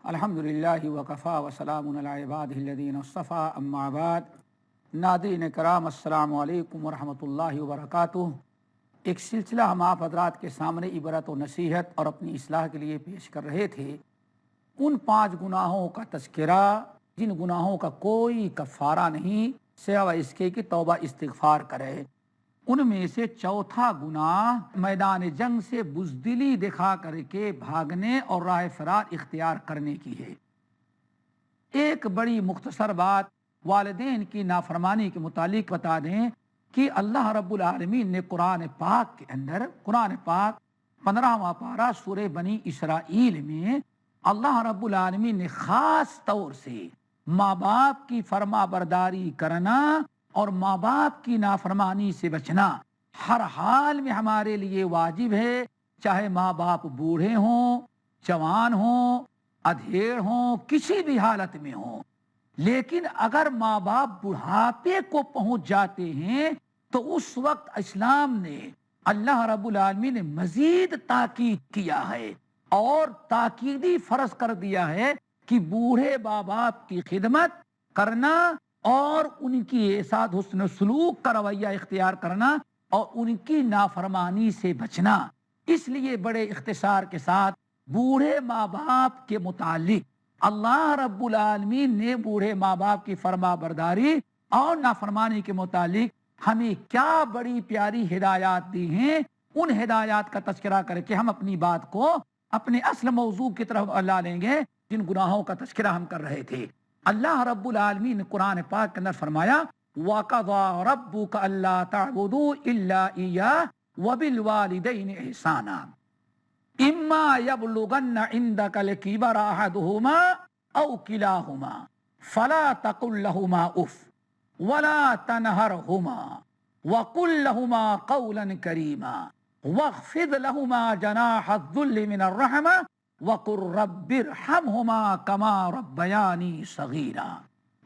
الحمدللہ وکفا وسلام علی عبادہ الذین اصطفیٰ اما بعد۔ ناظرین کرام، السلام علیکم ورحمۃ اللہ وبرکاتہ۔ ایک سلسلہ ہم آپ حضرات کے سامنے عبرت و نصیحت اور اپنی اصلاح کے لیے پیش کر رہے تھے۔ ان 5 گناہوں کا تذکرہ جن گناہوں کا کوئی کفارہ نہیں سوائے اس کے کہ توبہ استغفار کرے۔ ان میں سے چوتھا گناہ میدان جنگ سے بزدلی دکھا کر کے بھاگنے اور راہ فرار اختیار کرنے کی ہے۔ ایک بڑی مختصر بات والدین کی نافرمانی کے متعلق بتا دیں کہ اللہ رب العالمین نے قرآن پاک 15واں پارہ سورہ بنی اسرائیل میں اللہ رب العالمین نے خاص طور سے ماں باپ کی فرما برداری کرنا اور ماں باپ کی نافرمانی سے بچنا ہر حال میں ہمارے لیے واجب ہے، چاہے ماں باپ بوڑھے ہوں، جوان ہوں، ادھیڑ ہوں، کسی بھی حالت میں ہوں۔ لیکن اگر ماں باپ بڑھاپے کو پہنچ جاتے ہیں تو اس وقت اسلام نے اللہ رب العالمین نے مزید تاکید کیا ہے اور تاکیدی فرض کر دیا ہے کہ بوڑھے ماں باپ کی خدمت کرنا اور ان کی ساتھ حسن سلوک کا رویہ اختیار کرنا اور ان کی نافرمانی سے بچنا۔ اس لیے بڑے اختصار کے ساتھ بوڑھے ماں باپ کے متعلق اللہ رب العالمین نے بوڑھے ماں باپ کی فرما برداری اور نافرمانی کے متعلق ہمیں کیا بڑی پیاری ہدایات دی ہیں۔ ان ہدایات کا تذکرہ کر کے ہم اپنی بات کو اپنے اصل موضوع کی طرف لا لیں گے جن گناہوں کا تذکرہ ہم کر رہے تھے۔ اللہ رب العالمین نے قرآن پاک کے اندر فرمایا وَقَضَىٰ رَبُّكَ أَلَّا تَعْبُدُوا إِلَّا إِيَّاهُ وَبِالْوَالِدَيْنِ إِحْسَانًا إِمَّا يَبْلُغَنَّ عِندَكَ الْكِبَرَ أَحَدُهُمَا أَوْ كِلَاهُمَا فَلَا تَقُل لَّهُمَا أُفٍّ وَلَا تَنْهَرْهُمَا وَقُل لَّهُمَا قَوْلًا كَرِيمًا وَاخْفِضْ لَهُمَا جَنَاحَ الذُّلِّ مِنَ الرَّحْمَةِ وَقُل رَّبِّ ارْحَمْهُمَا كَمَا رَبَّيَانِي صَغِيرًا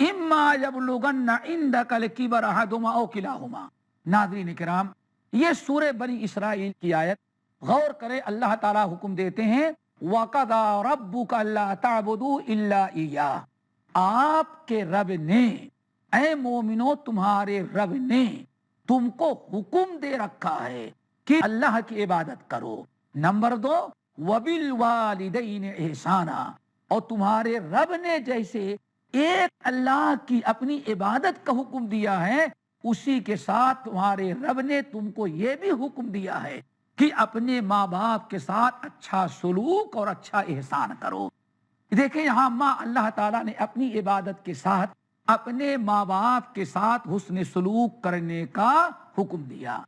إِمَّا يَبْلُغَنَّ عِندَكَ الْكِبَرَ أَحَدُهُمَا أَوْ كِلَاهُمَا۔ ناظرین کرام، یہ سورہ بنی اسرائیل کی آیت غور کریں۔ اللہ تعالیٰ حکم دیتے ہیں وَقَضَىٰ رَبُّكَ أَلَّا تَعْبُدُوا إِلَّا إِيَّاهُ، آپ کے رب نے، اے مومنو تمہارے رب نے تم کو حکم دے رکھا ہے کہ اللہ کی عبادت کرو۔ نمبر 2 وَبِالْوَالِدَيْنِ إِحْسَانًا، اور تمہارے رب نے جیسے ایک اللہ کی اپنی عبادت کا حکم دیا ہے اسی کے ساتھ تمہارے رب نے تم کو یہ بھی حکم دیا ہے کہ اپنے ماں باپ کے ساتھ اچھا سلوک اور اچھا احسان کرو۔ دیکھیں یہاں ماں اللہ تعالیٰ نے اپنی عبادت کے ساتھ اپنے ماں باپ کے ساتھ حسن سلوک کرنے کا حکم دیا،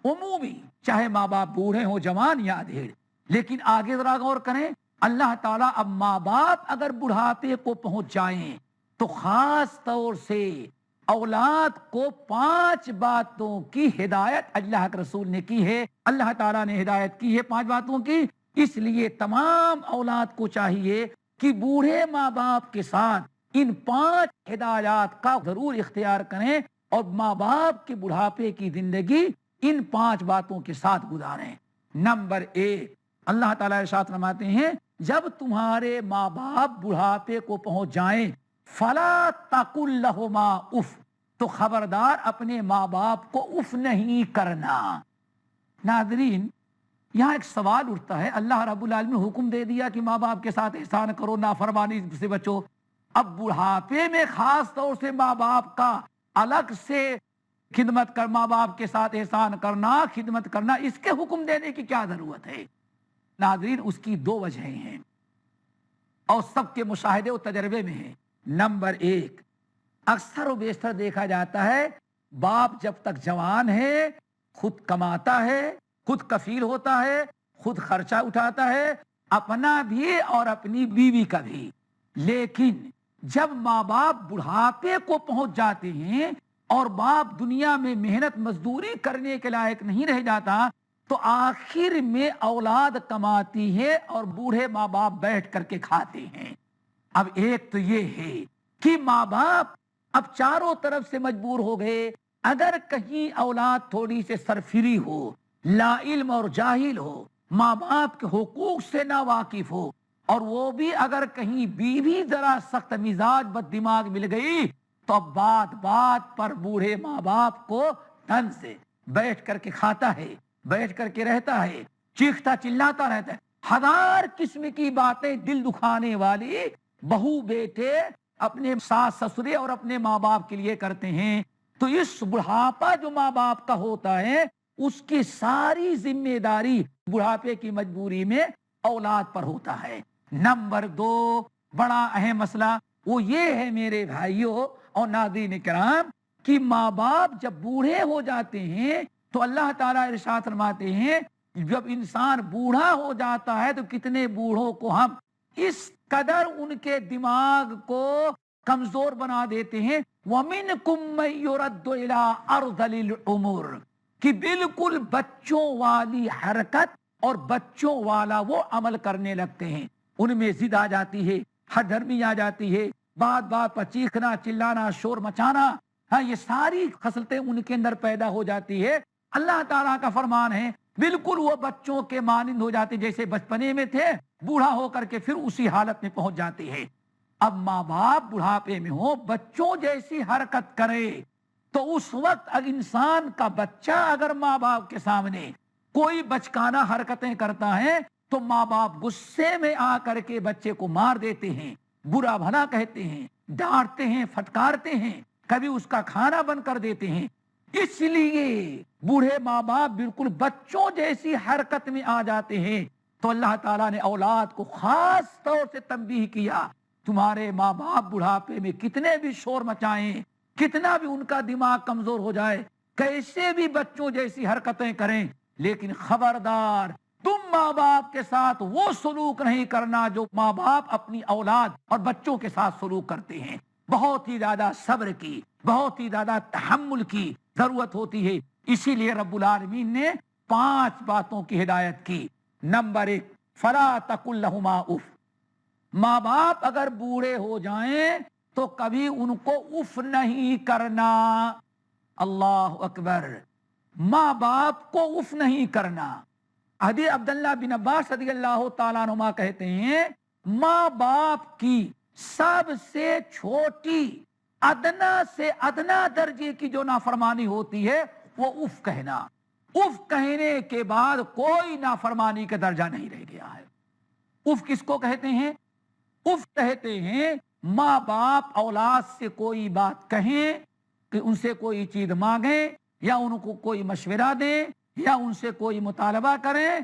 عمومی، چاہے ماں باپ بوڑھے ہوں، جوان یا ادھیڑ۔ لیکن آگے ذرا غور کریں، اللہ تعالیٰ اب ماں باپ اگر بڑھاپے کو پہنچ جائیں تو خاص طور سے اولاد کو 5 باتوں کی ہدایت اللہ کے رسول نے کی ہے۔ اللہ تعالیٰ نے ہدایت کی ہے 5 باتوں کی، اس لیے تمام اولاد کو چاہیے کہ بوڑھے ماں باپ کے ساتھ ان 5 ہدایات کا ضرور اختیار کریں اور ماں باپ کے بڑھاپے کی زندگی ان 5 باتوں کے ساتھ گزاریں۔ نمبر 1، اللہ تعالیٰ ارشاد فرماتے ہیں جب تمہارے ماں باپ بڑھاپے کو پہنچ جائیں فَلَا تَقُل لَّهُمَا اُفٍّ، تو خبردار اپنے ماں باپ کو اف نہیں کرنا۔ ناظرین، یہاں ایک سوال اٹھتا ہے، اللہ رب العالمین نے حکم دے دیا کہ ماں باپ کے ساتھ احسان کرو، نافرمانی سے بچو۔ اب بڑھاپے میں خاص طور سے ماں باپ کا الگ سے خدمت کر، ماں باپ کے ساتھ احسان کرنا، خدمت کرنا، اس کے حکم دینے کی کیا ضرورت ہے؟ ناظرین، اس کی 2 وجہیں ہیں اور سب کے مشاہدے و تجربے میں ہیں۔ نمبر 1، اکثر و بیشتر دیکھا جاتا ہے باپ جب تک جوان ہے خود کماتا ہے، خود کفیل ہوتا ہے، خود خرچہ اٹھاتا ہے، اپنا بھی اور اپنی بیوی کا بھی۔ لیکن جب ماں باپ بڑھاپے کو پہنچ جاتے ہیں اور باپ دنیا میں محنت مزدوری کرنے کے لائق نہیں رہ جاتا تو آخر میں اولاد کماتی ہے اور بوڑھے ماں باپ بیٹھ کر کے کھاتے ہیں۔ اب ایک تو یہ ہے کہ ماں باپ اب چاروں طرف سے مجبور ہو گئے، اگر کہیں اولاد تھوڑی سے سرفری ہو، لا علم اور جاہل ہو، ماں باپ کے حقوق سے نا واقف ہو اور وہ بھی اگر کہیں بیوی ذرا سخت مزاج بد دماغ مل گئی تو اب بات بات پر بوڑھے ماں باپ کو تن سے بیٹھ کر کے کھاتا ہے، بیٹھ کر کے رہتا ہے، چیختا چلاتا رہتا ہے، ہزار قسم کی باتیں دل دکھانے والی بہو بیٹے اپنے ساس سسرے اور اپنے ماں باپ کے لیے کرتے ہیں۔ تو اس بڑھاپا جو ماں باپ کا ہوتا ہے اس کی ساری ذمہ داری بڑھاپے کی مجبوری میں اولاد پر ہوتا ہے۔ نمبر 2 بڑا اہم مسئلہ وہ یہ ہے میرے بھائیوں اور ناظرین کرام کہ ماں باپ جب بوڑھے ہو جاتے ہیں تو اللہ تعالیٰ ارشاد فرماتے ہیں جب انسان بوڑھا ہو جاتا ہے تو کتنے بوڑھوں کو ہم اس قدر ان کے دماغ کو کمزور بنا دیتے ہیں وَمِنْكُمْ مَن يُرَدُّ إِلَىٰ أَرْذَلِ الْعُمُرِ کہ بالکل بچوں والی حرکت اور بچوں والا وہ عمل کرنے لگتے ہیں، ان میں ضد آ جاتی ہے، ہر دھرمی آ جاتی ہے، بات بات پر چیخنا چلانا شور مچانا، ہاں یہ ساری خصلتیں ان کے اندر پیدا ہو جاتی ہے۔ اللہ تعالیٰ کا فرمان ہے بالکل وہ بچوں کے مانند ہو جاتے جیسے بچپنے میں تھے، بوڑھا ہو کر کے پھر اسی حالت میں پہنچ جاتے ہیں۔ اب ماں باپ بڑھاپے میں ہو بچوں جیسی حرکت کرے تو اس وقت انسان کا بچہ اگر ماں باپ کے سامنے کوئی بچکانہ حرکتیں کرتا ہے تو ماں باپ غصے میں آ کر کے بچے کو مار دیتے ہیں، برا بھلا کہتے ہیں، ڈانٹتے ہیں، پھٹکارتے ہیں، کبھی اس کا کھانا بند کر دیتے ہیں۔ اس لیے بوڑھے ماں باپ بالکل بچوں جیسی حرکت میں آ جاتے ہیں تو اللہ تعالیٰ نے اولاد کو خاص طور سے تنبیہ کیا تمہارے ماں باپ بڑھاپے میں کتنے بھی شور مچائیں، کتنا بھی ان کا دماغ کمزور ہو جائے، کیسے بھی بچوں جیسی حرکتیں کریں، لیکن خبردار تم ماں باپ کے ساتھ وہ سلوک نہیں کرنا جو ماں باپ اپنی اولاد اور بچوں کے ساتھ سلوک کرتے ہیں۔ بہت ہی زیادہ صبر کی، بہت ہی زیادہ تحمل کی ضرورت ہوتی ہے۔ اسی لیے رب العالمین نے 5 باتوں کی ہدایت کی۔ نمبر 1 فلا تقل لهما اف، ماں باپ اگر بوڑھے ہو جائیں تو کبھی ان کو اف نہیں کرنا۔ اللہ اکبر، ماں باپ کو اف نہیں کرنا۔ حضرت عبداللہ بن عباس رضی اللہ تعالیٰ عنہما کہتے ہیں ماں باپ کی سب سے چھوٹی ادنا سے ادنا درجے کی جو نافرمانی ہوتی ہے وہ اف کہنا۔ اف کہنے کے بعد کوئی نافرمانی کا درجہ نہیں رہ گیا ہے۔ اف کس کو کہتے ہیں؟ اف کہتے ہیں ماں باپ اولاد سے کوئی بات کہیں کہ ان سے کوئی چیز مانگیں یا ان کو کوئی مشورہ دیں یا ان سے کوئی مطالبہ کریں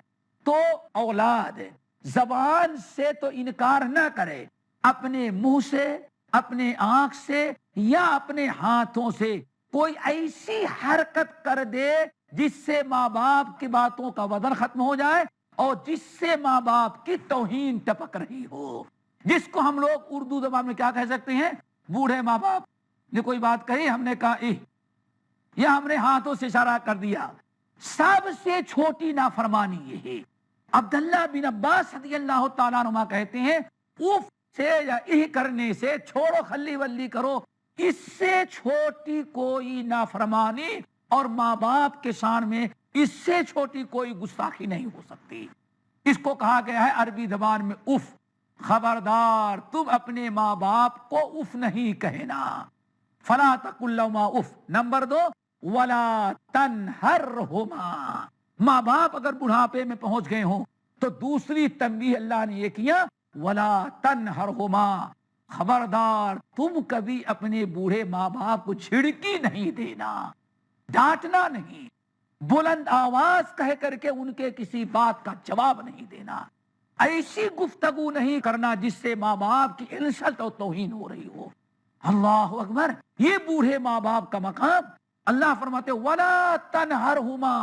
تو اولاد زبان سے تو انکار نہ کرے، اپنے منہ سے، اپنے آنکھ سے یا اپنے ہاتھوں سے کوئی ایسی حرکت کر دے جس سے ماں باپ کی باتوں کا وزن ختم ہو جائے اور جس سے ماں باپ کی توہین ٹپک رہی ہو، جس کو ہم لوگ اردو زبان میں کیا کہہ سکتے ہیں؟ بوڑھے ماں باپ نے کوئی بات کہی، ہم نے کہا یا ہم نے ہاتھوں سے اشارہ کر دیا۔ سب سے چھوٹی نافرمانی یہ ہے۔ عبداللہ بن عباس رضی اللہ تعالیٰ عنہ کہتے ہیں اف سے یا کرنے سے چھوڑو، خلی ولی کرو، اس سے چھوٹی کوئی نافرمانی اور ماں باپ کے شان میں اس سے چھوٹی کوئی گستاخی نہیں ہو سکتی۔ اس کو کہا گیا ہے عربی زبان میں اف۔ خبردار تم اپنے ماں باپ کو اف نہیں کہنا۔ فلا تقل لهما اف۔ نمبر 2 ولا تنہرہما، ماں باپ اگر بڑھاپے میں پہنچ گئے ہوں تو دوسری تنبیہ اللہ نے یہ کیا ولا تنہرہما، خبردار تم کبھی اپنے بوڑھے ماں باپ کو جھڑکی نہیں دینا، ڈانٹنا نہیں، بلند آواز کہہ کر کے ان کے کسی بات کا جواب نہیں دینا، ایسی گفتگو نہیں کرنا جس سے ماں باپ کی انسلٹ اور توہین ہو رہی ہو۔ اللہ اکبر، یہ بوڑھے ماں باپ کا مقام۔ اللہ فرماتے ولا تنہرہما،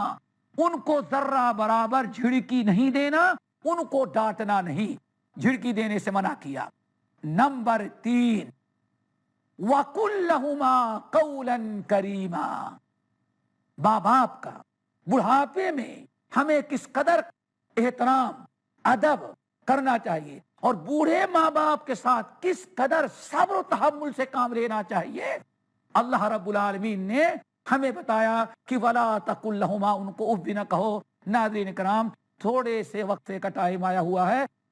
ان کو ذرہ برابر جھڑکی نہیں دینا، ان کو ڈانٹنا نہیں، جھڑکی دینے سے منع کیا۔ نمبر 3 وَقُلْ لَهُمَا قَوْلًا كَرِيمًا، ماں باپ کا بڑھاپے میں ہمیں کس قدر احترام ادب کرنا چاہیے اور بوڑھے ماں باپ کے ساتھ کس قدر صبر و تحمل سے کام لینا چاہیے، اللہ رب العالمین نے ہمیں بتایا کہ ولا تقل لهما، ان کو اف بھی نہ کہو۔ ناظرین کرام، تھوڑے سے وقت کا ٹائم آیا ہوا ہے،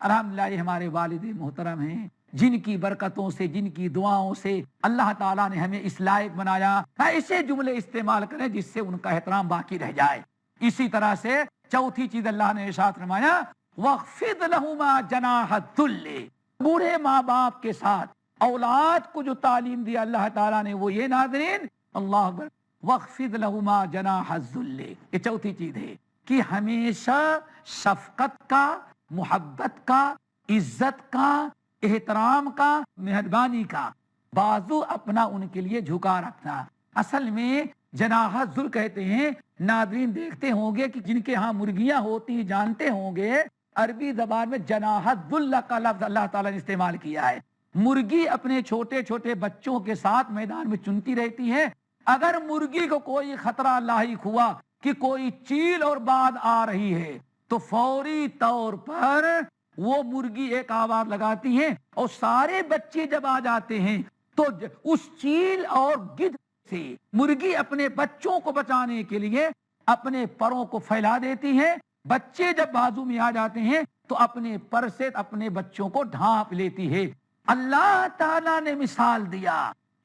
الحمدللہ یہ ہمارے والد محترم ہیں جن کی برکتوں سے، جن کی دعاؤں سے اللہ تعالیٰ نے ہمیں اس لائق بنایا۔ ایسے جملے استعمال کریں جس سے ان کا احترام باقی رہ جائے۔ اسی طرح سے چوتھی چیز اللہ نے ارشاد فرمایا وَخْفِضْ لَهُمَا جَنَاحَ الذُّلِّ، بوڑھے ماں باپ کے ساتھ اولاد کو جو تعلیم دیا اللہ تعالیٰ نے وہ یہ ناظرین اللہ اکبر وَخْفِضْ لَهُمَا جَنَاحَ الذُّلِّ، یہ چوتھی چیز ہے کہ ہمیشہ شفقت کا، محبت کا، عزت کا، احترام کا، مہربانی کا بازو اپنا ان کے لیے جھکا رکھنا۔ اصل میں جناح الذل کہتے ہیں، ناظرین دیکھتے ہوں گے کہ جن کے ہاں مرغیاں ہوتی جانتے ہوں گے عربی زبان میں جناح الذل کا لفظ اللہ تعالیٰ نے استعمال کیا ہے۔ مرغی اپنے چھوٹے چھوٹے بچوں کے ساتھ میدان میں چنتی رہتی ہے، اگر مرغی کو کوئی خطرہ لاحق ہوا کہ کوئی چیل اور باد آ رہی ہے تو فوری طور پر وہ مرغی ایک آواز لگاتی ہے اور سارے بچے جب آ جاتے ہیں تو اس چیل اور گدھ سے مرغی اپنے بچوں کو بچانے کے لیے اپنے پروں کو پھیلا دیتی ہے۔ بچے جب بازو میں آ جاتے ہیں تو اپنے پر سے اپنے بچوں کو ڈھانپ لیتی ہے۔ اللہ تعالیٰ نے مثال دیا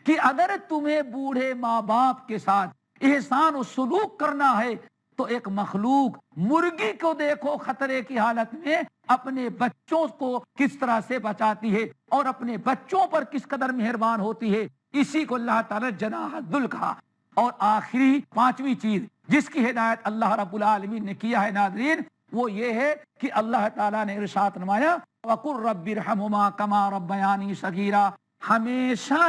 کہ اگر تمہیں بوڑھے ماں باپ کے ساتھ احسان و سلوک کرنا ہے تو ایک مخلوق مرغی کو دیکھو خطرے کی حالت میں اپنے بچوں کو کس طرح سے بچاتی ہے اور اپنے بچوں پر کس قدر مہربان ہوتی ہے، اسی کو اللہ تعالیٰ جناح الذل کہا۔ اور آخری پانچویں چیز جس کی ہدایت اللہ رب العالمین نے کیا ہے ناظرین وہ یہ ہے کہ اللہ تعالیٰ نے ارشاد فرمایا وَقُلْ رَبِّ ارْحَمْهُمَا كَمَا رَبَّيَانِي صَغِيرًا، ہمیشہ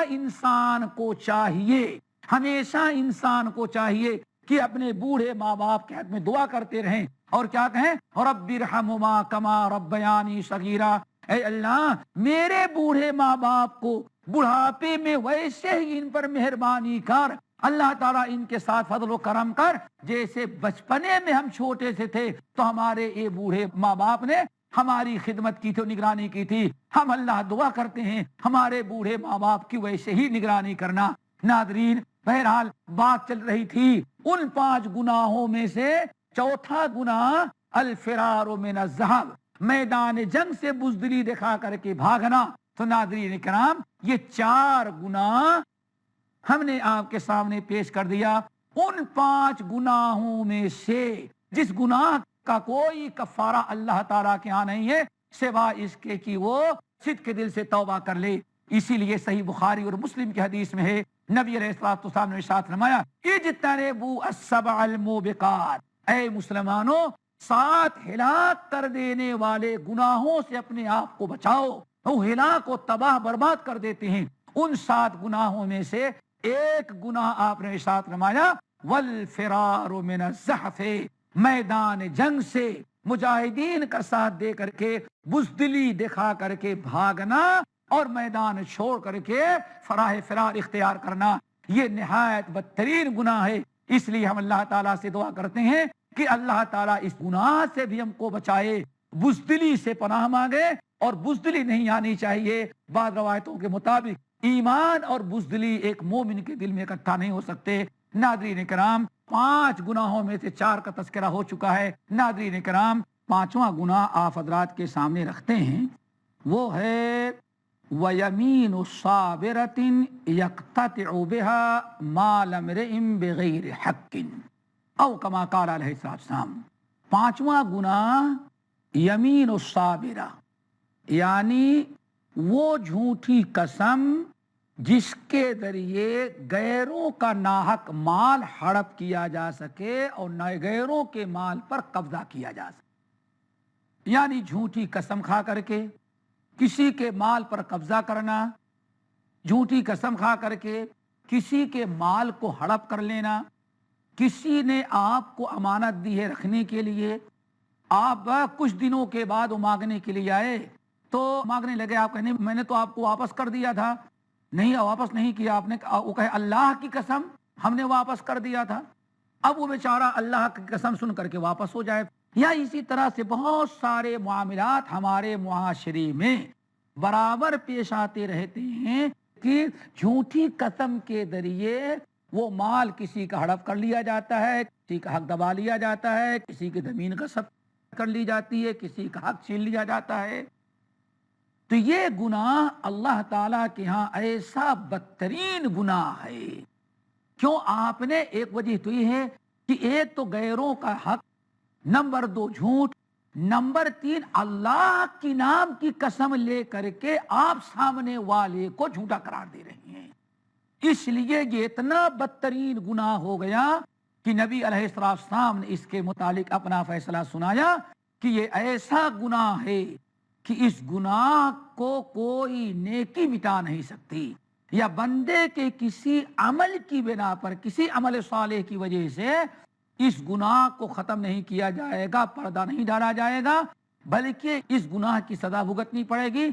انسان کو چاہیے کہ اپنے بوڑھے ماں باپ کے حق میں دعا کرتے رہیں اور کیا کہیں رب ارحمہما کما ربیانی صغیرا، اے اللہ میرے بوڑھے ماں باپ کو بڑھاپے میں ویسے ہی ان پر مہربانی کر، اللہ تعالیٰ ان کے ساتھ فضل و کرم کر جیسے بچپنے میں ہم چھوٹے سے تھے تو ہمارے یہ بوڑھے ماں باپ نے ہماری خدمت کی تھی، نگرانی کی تھی۔ ہم اللہ دعا کرتے ہیں ہمارے بوڑھے ماں باپ کی ویسے ہی نگرانی کرنا۔ ناظرین بہرحال بات چل رہی تھی ان 5 گناہوں میں سے چوتھا گناہ الفرار من الذہب، میدان جنگ سے بزدلی دکھا کر کے بھاگنا۔ تو ناظرین کرام یہ 4 گناہ ہم نے آپ کے سامنے پیش کر دیا۔ ان 5 گناہوں میں سے جس گناہ کا کوئی کفارہ اللہ تعالیٰ کے ہاں نہیں ہے سوا اس کے کہ وہ صدق کے دل سے توبہ کر لے۔ اسی لیے صحیح بخاری اور مسلم کی حدیث میں ہے نبی علیہ الصلوۃ والسلام نے ارشاد فرمایا اجتنبوا السبع الموبقات، اے مسلمانوں 7 ہلاک کر دینے والے گناہوں سے اپنے آپ کو بچاؤ، وہ ہلاک و تباہ برباد کر دیتے ہیں۔ ان 7 گناہوں میں سے ایک گناہ آپ نے ارشاد فرمایا والفرار من الزحف، میدان جنگ سے مجاہدین کا ساتھ دے کر کے بزدلی دکھا کر کے بھاگنا اور میدان چھوڑ کر کے فراہ فرار اختیار کرنا، یہ نہایت بدترین گناہ ہے۔ اس لیے ہم اللہ تعالیٰ سے دعا کرتے ہیں کہ اللہ تعالیٰ اس گناہ سے بھی ہم کو بچائے، بزدلی سے پناہ مانگے اور بزدلی نہیں آنی چاہیے۔ بعض روایتوں کے مطابق ایمان اور بزدلی ایک مومن کے دل میں اکٹھا نہیں ہو سکتے۔ ناظرین کرام 5 گناہوں میں سے 4 کا تذکرہ ہو چکا ہے۔ ناظرین کرام 5واں گناہ آپ حضرات کے سامنے رکھتے ہیں، وہ ہے وَيَمِينُ صَابِرَةٍ يَقْتَطِعُ بِهَا مَالَ امْرِئٍ بِغَيْرِ حَقٍّ او کما قال علیہ السلام۔ 5واں گناہ یمین الصابرہ، یعنی وہ جھوٹی قسم جس کے ذریعے غیروں کا ناحق مال ہڑپ کیا جا سکے اور غیروں کے مال پر قبضہ کیا جا سکے، یعنی جھوٹی قسم کھا کر کے کسی کے مال پر قبضہ کرنا، جھوٹی قسم کھا کر کے کسی کے مال کو ہڑپ کر لینا۔ کسی نے آپ کو امانت دی ہے رکھنے کے لیے، آپ کچھ دنوں کے بعد وہ مانگنے کے لیے آئے تو مانگنے لگے، آپ کہنے میں نے تو آپ کو واپس کر دیا تھا، نہیں واپس نہیں کیا آپ نے، وہ کہے اللہ کی قسم ہم نے واپس کر دیا تھا۔ اب وہ بیچارہ اللہ کی قسم سن کر کے واپس ہو جائے۔ یا اسی طرح سے بہت سارے معاملات ہمارے معاشرے میں برابر پیش آتے رہتے ہیں کہ جھوٹی قسم کے ذریعے وہ مال کسی کا ہڑپ کر لیا جاتا ہے، کسی کا حق دبا لیا جاتا ہے، کسی کی زمین غصب کر لی جاتی ہے، کسی کا حق چھین لیا جاتا ہے۔ تو یہ گناہ اللہ تعالیٰ کے ہاں ایسا بدترین گناہ ہے. کیوں؟ آپ نے ایک وجہ تو یہ ہے کہ ایک تو غیروں کا حق، نمبر 2 جھوٹ، نمبر 3 اللہ کی نام کی قسم لے کر کے آپ سامنے والے کو جھوٹا قرار دے رہے ہیں. اس لیے یہ اتنا بدترین گناہ ہو گیا کہ نبی علیہ السلام نے اس کے متعلق اپنا فیصلہ سنایا کہ یہ ایسا گناہ ہے کہ اس گناہ کو کوئی نیکی مٹا نہیں سکتی، یا بندے کے کسی عمل کی بنا پر، کسی عمل صالح کی وجہ سے اس گناہ کو ختم نہیں کیا جائے گا، پردہ نہیں ڈالا جائے گا، بلکہ اس گناہ کی سزا بھگتنی پڑے گی.